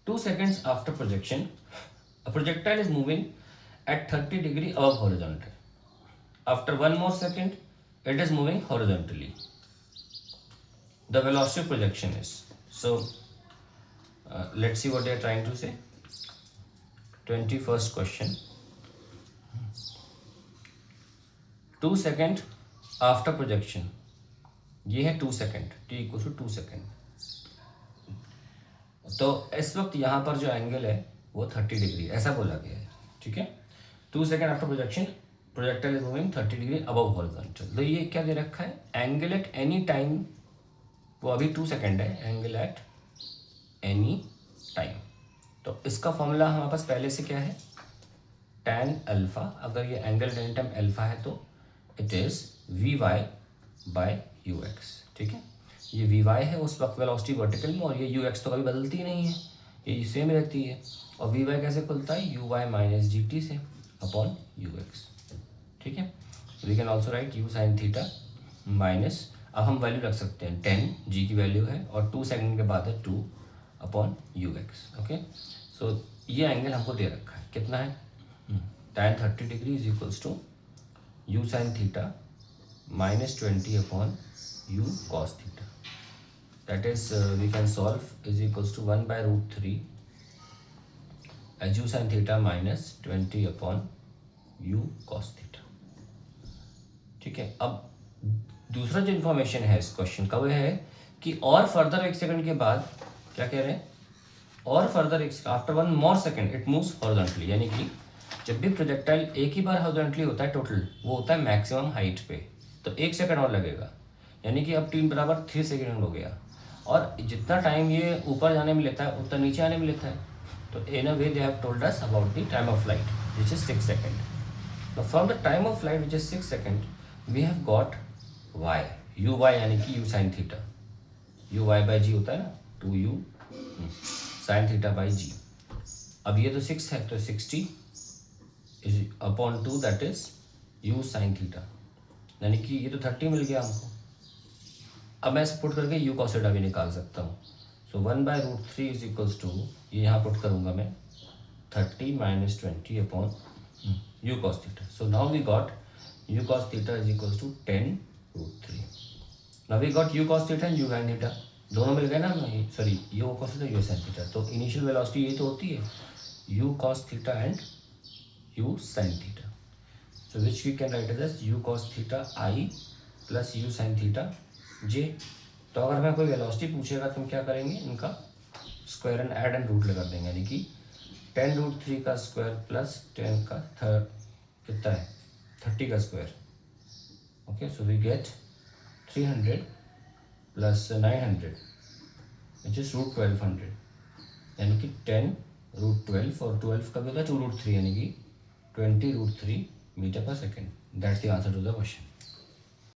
2 seconds after projection, a projectile is moving at 30 degree above horizontal. After one more second, it is moving horizontally. The velocity of projection is. So, let's see what they are trying to say. 21st question. 2 second after projection, ये है 2 second, t equal to 2 second. तो इस वक्त यहाँ पर जो angle है वो 30 डिग्री ऐसा बोला गया है, ठीक है। 2 second after projection, projectile is moving 30 degree above horizontal. तो ये क्या दे रखा है, एंगल एट एनी टाइम, वो अभी 2 सेकेंड है, एंगल एट एनी टाइम। तो इसका फॉर्मूला हमारे पास पहले से क्या है, tan अल्फा, अगर ये angle at any time alpha है तो it is v y by u x, ठीक है। ये वी वाई है उस वक्त वेलोसिटी वर्टिकल में, और ये यू एक्स तो कभी बदलती ही नहीं है, ये सेम रहती है। और वी वाई कैसे खुलता है, u y minus g t से अपॉन यू एक्स, ठीक है। We can also write u sine theta minus, अब हम वैल्यू रख सकते हैं 10 जी की वैल्यू है, और 2 सेकेंड के बाद है 2 अपॉन यू एक्स, ओके। सो ये एंगल हमको दे रखा है, कितना है, tan 30 degree is equals to u sin theta minus 20 upon u cos theta, that is we can solve is equals to 1 by root 3 as u sin theta minus 20 upon u cos theta, ठीक है। अब दूसरा जो information है इस question का वो है कि और फर्दर 1 सेकंड के बाद क्या कह रहे हैं, और further after 1 more second it moves horizontally, यानी कि जब भी प्रोजेक्टाइल एक ही बार हॉरिजॉन्टली होता है टोटल, वो होता है मैक्सिमम हाइट पे, तो 1 सेकंड और लगेगा, यानी कि अब 3 बराबर 3 सेकंड हो गया। और जितना टाइम ये ऊपर जाने में लेता है उतना नीचे आने में लेता है, तो in a way they have told us about the time of flight which is 6 second. तो from the time of flight which is 6 second we have got Y, U Y यानी कि U sine theta, U Y by G होता है ना, 2u sine theta by जी। अब ये तो 6 है तो 60 is upon 2 that is u sine theta, यानी कि ये तो 30 मिल गया हमको। अब मैं इसे पुट करके u cos थीटा भी निकाल सकता हूँ। So 1 by root 3 is equals to, ये यहाँ पुट करूँगा मैं 30 minus 20 upon u cos theta. So now we got u cos theta is equals to 10 root 3। Now we got u cos theta and u sin theta, दोनों मिल गए ना, sorry u cos theta u sin theta. तो initial velocity ये तो होती है u cos theta and u sin theta, so which we can write as u cos theta I plus u sin theta j। तो अगर हमें कोई velocity पूछेगा तो हम क्या करेंगे, इनका square and add and root लगा देंगे, यानी कि 10 रूट 3 का स्क्वायर प्लस 10 का कितना है 30 का square, okay. So we get 300 plus 900 which is root 1200, यानी कि 10 रूट 12 और 12 का भी होता है 2 रूट 3, यानी कि 20 root 3 metre per second. That's the answer to the question.